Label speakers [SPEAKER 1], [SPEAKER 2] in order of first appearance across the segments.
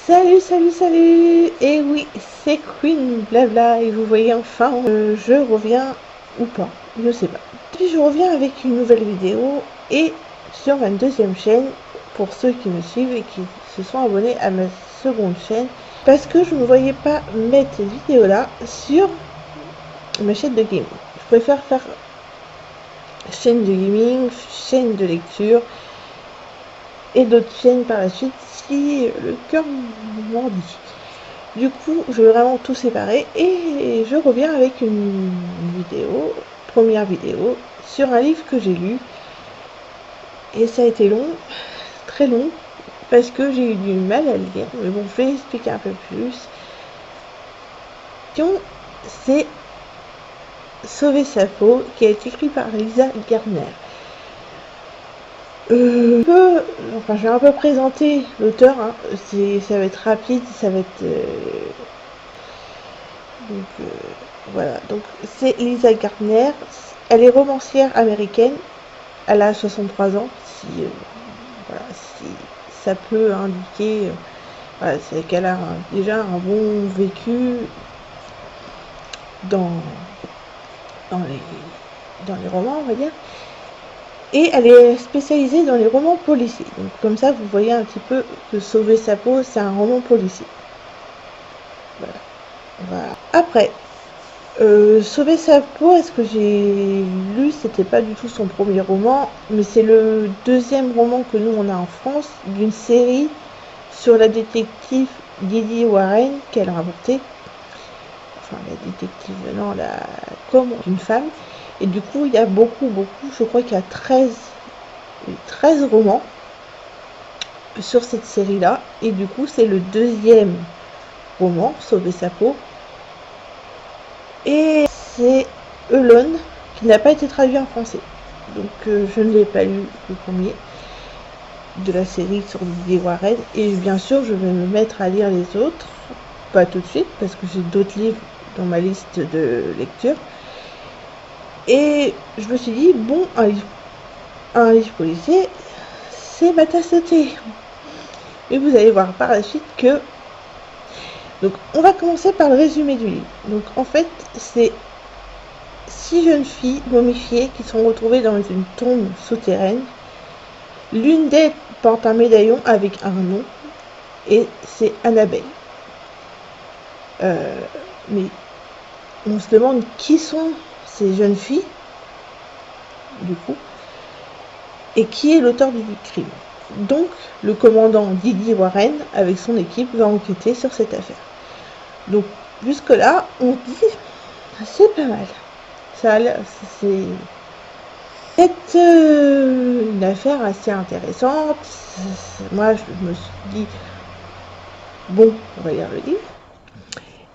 [SPEAKER 1] Salut, salut, salut. Et oui, c'est Queen Blabla et vous voyez enfin, je reviens ou pas, je sais pas. Puis je reviens avec une nouvelle vidéo et sur ma deuxième chaîne pour ceux qui me suivent et qui se sont abonnés à ma seconde chaîne parce que je ne voyais pas mettre cette vidéo là sur ma chaîne de gaming. Je préfère faire chaîne de gaming, chaîne de lecture et d'autres chaînes par la suite si le cœur m'en dit. Du coup, je vais vraiment tout séparer et je reviens avec une vidéo, première vidéo, sur un livre que j'ai lu. Et ça a été long, très long, parce que j'ai eu du mal à le lire. Mais bon, je vais expliquer un peu plus. C'est Sauver sa peau, qui a été écrit par Lisa Gardner. Je vais un peu présenter l'auteur, hein. Ça va être rapide, ça va être... voilà, donc c'est Lisa Gardner, elle est romancière américaine, elle a 63 ans, si ça peut indiquer, voilà, c'est qu'elle a déjà un bon vécu dans les romans, on va dire. Et elle est spécialisée dans les romans policiers. Donc comme ça, vous voyez un petit peu que Sauver sa peau, c'est un roman policier. Voilà. Après, Sauver sa peau, est-ce que j'ai lu, c'était pas du tout son premier roman, mais c'est le deuxième roman que nous on a en France, d'une série sur la détective Didi Warren qu'elle a rapporté. Enfin, la détective, non, comme une femme. Et du coup, il y a beaucoup, je crois qu'il y a 13 romans sur cette série-là. Et du coup, c'est le deuxième roman, Sauver sa peau. Et c'est Alone, qui n'a pas été traduit en français. Donc, je ne l'ai pas lu, le premier, de la série sur Lily Warren. Et bien sûr, je vais me mettre à lire les autres. Pas tout de suite, parce que j'ai d'autres livres dans ma liste de lecture. Et je me suis dit, bon, un livre policier, c'est ma tasse de thé. Et vous allez voir par la suite que... Donc, on va commencer par le résumé du livre. Donc, en fait, c'est 6 jeunes filles momifiées qui sont retrouvées dans une tombe souterraine. L'une d'elles porte un médaillon avec un nom, et c'est Annabelle. Mais on se demande qui sont ces jeunes filles, du coup, et qui est l'auteur du crime. Donc, le commandant Didi Warren, avec son équipe, va enquêter sur cette affaire. Donc, jusque-là, on dit, c'est pas mal. C'est peut-être une affaire assez intéressante. Moi, je me suis dit, bon, on va lire le livre.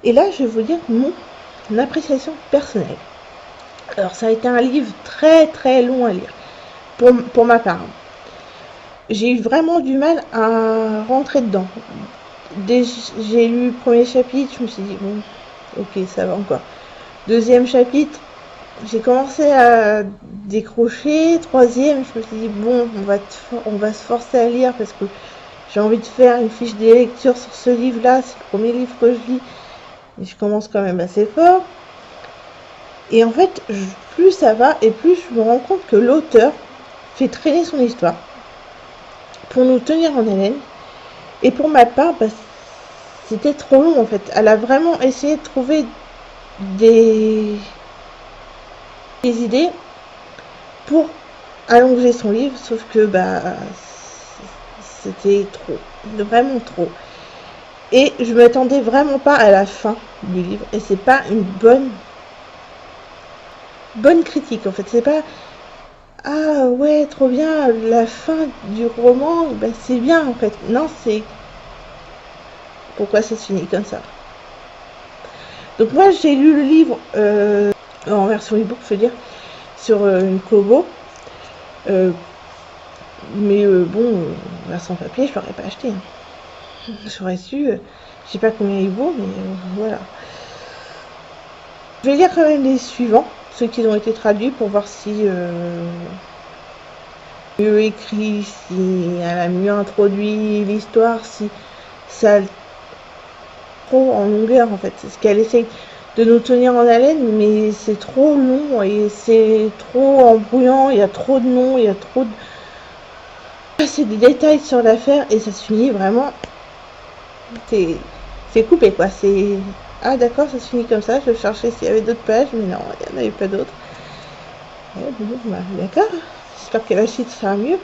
[SPEAKER 1] Et là, je vais vous dire mon appréciation personnelle. Alors, ça a été un livre très très long à lire, pour ma part. J'ai eu vraiment du mal à rentrer dedans. J'ai lu le premier chapitre, je me suis dit, bon, ok, ça va encore. Deuxième chapitre, j'ai commencé à décrocher. Troisième, je me suis dit, bon, on va se forcer à lire parce que j'ai envie de faire une fiche de lecture sur ce livre-là. C'est le premier livre que je lis. Et je commence quand même assez fort. Et en fait, plus ça va et plus je me rends compte que l'auteur fait traîner son histoire pour nous tenir en haleine. Et pour ma part, c'était trop long en fait. Elle a vraiment essayé de trouver des idées pour allonger son livre, sauf que c'était trop, vraiment trop. Et je m'attendais vraiment pas à la fin du livre. Et c'est pas une bonne critique en fait. C'est pas ah ouais trop bien la fin du roman, c'est bien en fait. Non, c'est pourquoi ça se finit comme ça. Donc moi j'ai lu le livre en version e-book, je veux dire, sur une Kobo. Mais bon, sans papier, je l'aurais pas acheté. Hein. J'aurais su, je sais pas combien il vaut, mais voilà. Je vais lire quand même les suivants, ceux qui ont été traduits, pour voir si mieux écrit, si elle a mieux introduit l'histoire, si ça trop en longueur en fait. C'est ce qu'elle essaye de nous tenir en haleine, mais c'est trop long et c'est trop embrouillant, il y a trop de noms, il y a trop de... C'est des détails sur l'affaire et ça se finit vraiment... C'est coupé quoi, c'est... Ah d'accord, ça se finit comme ça, je cherchais s'il y avait d'autres pages, mais non, il n'y en avait pas d'autres. Ouais, bon, bah, d'accord, j'espère que la suite sera mieux.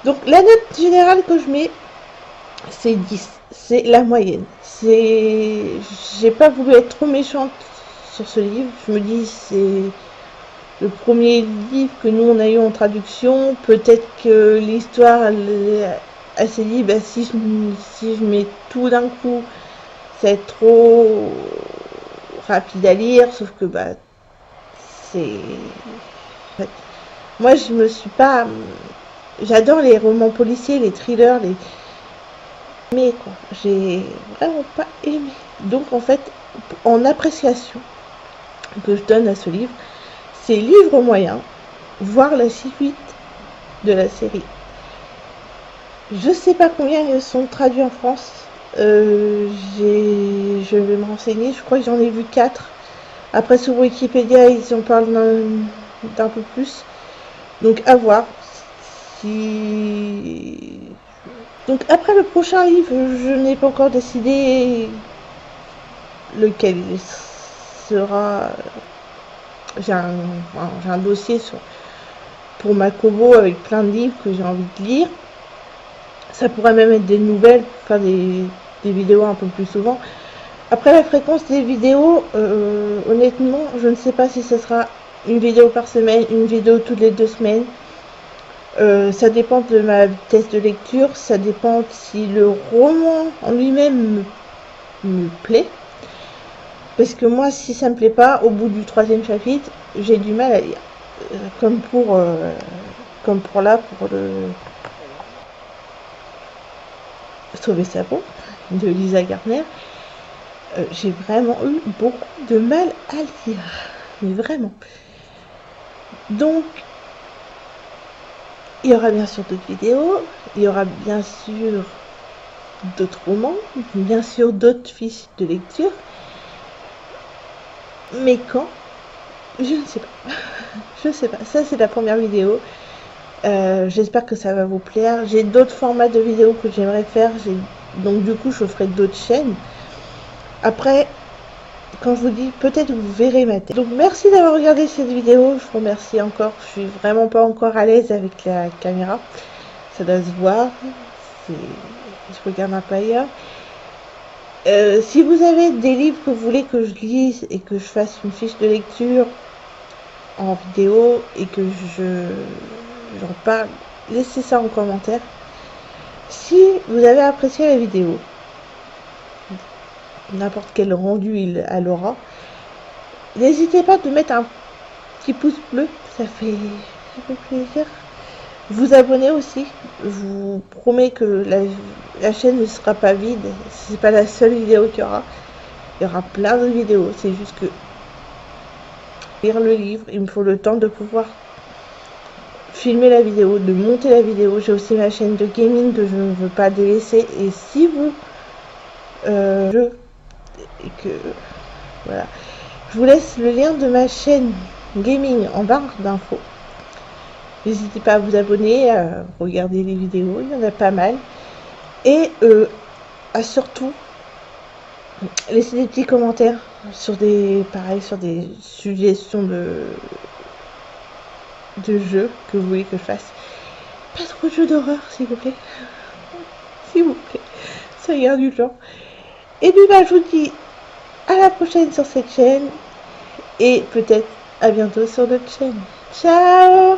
[SPEAKER 1] Donc la note générale que je mets, c'est 10, c'est la moyenne. J'ai pas voulu être trop méchante sur ce livre, je me dis c'est le premier livre que nous on a eu en traduction, peut-être que l'histoire elle s'est dit bah, si je mets tout d'un coup ça va être trop rapide à lire, sauf que bah c'est... Moi je me suis pas... J'adore les romans policiers, les thrillers, mais quoi, j'ai vraiment pas aimé. Donc en fait, en appréciation que je donne à ce livre, c'est livre moyen, voire la suite de la série. Je sais pas combien ils sont traduits en France. Je vais me renseigner, je crois que j'en ai vu 4. Après sur Wikipédia, ils en parlent d'un peu plus. Donc à voir. Donc après le prochain livre, je n'ai pas encore décidé lequel il sera. J'ai un dossier pour ma Kobo avec plein de livres que j'ai envie de lire. Ça pourrait même être des nouvelles, pour faire des vidéos un peu plus souvent. Après la fréquence des vidéos, honnêtement, je ne sais pas si ce sera une vidéo par semaine, une vidéo toutes les 2 semaines. Ça dépend de ma vitesse de lecture, ça dépend si le roman en lui-même me plaît. Parce que moi, si ça me plaît pas, au bout du 3e chapitre, j'ai du mal à lire. Comme pour le Sauver sa peau de Lisa Gardner. J'ai vraiment eu beaucoup de mal à lire. Mais vraiment. Donc, il y aura bien sûr d'autres vidéos, il y aura bien sûr d'autres romans, bien sûr d'autres fiches de lecture. Mais quand? Je ne sais pas. Je ne sais pas. Ça, c'est la première vidéo. J'espère que ça va vous plaire. J'ai d'autres formats de vidéos que j'aimerais faire. Donc du coup, je ferai d'autres chaînes. Après, quand je vous dis, peut-être vous verrez ma tête. Donc merci d'avoir regardé cette vidéo. Je vous remercie encore. Je suis vraiment pas encore à l'aise avec la caméra. Ça doit se voir. Je regarde un peu ailleurs. Si vous avez des livres que vous voulez que je lise et que je fasse une fiche de lecture en vidéo et que j'en parle, laissez ça en commentaire. Si vous avez apprécié la vidéo, n'importe quel rendu elle aura, n'hésitez pas de mettre un petit pouce bleu, ça fait plaisir. Vous abonner aussi, je vous promets que la chaîne ne sera pas vide, c'est pas la seule vidéo qu'il y aura. Il y aura plein de vidéos, c'est juste que lire le livre, il me faut le temps de pouvoir filmer la vidéo, de monter la vidéo. J'ai aussi ma chaîne de gaming que je ne veux pas délaisser. Et si vous voilà, je vous laisse le lien de ma chaîne gaming en barre d'infos. N'hésitez pas à vous abonner, à regarder les vidéos, il y en a pas mal. Et à surtout laisser des petits commentaires sur des suggestions de jeux que vous voulez que je fasse. Pas trop de jeux d'horreur, s'il vous plaît. S'il vous plaît. Ça garde du temps. Et puis bah, je vous dis à la prochaine sur cette chaîne. Et peut-être à bientôt sur notre chaîne. Ciao!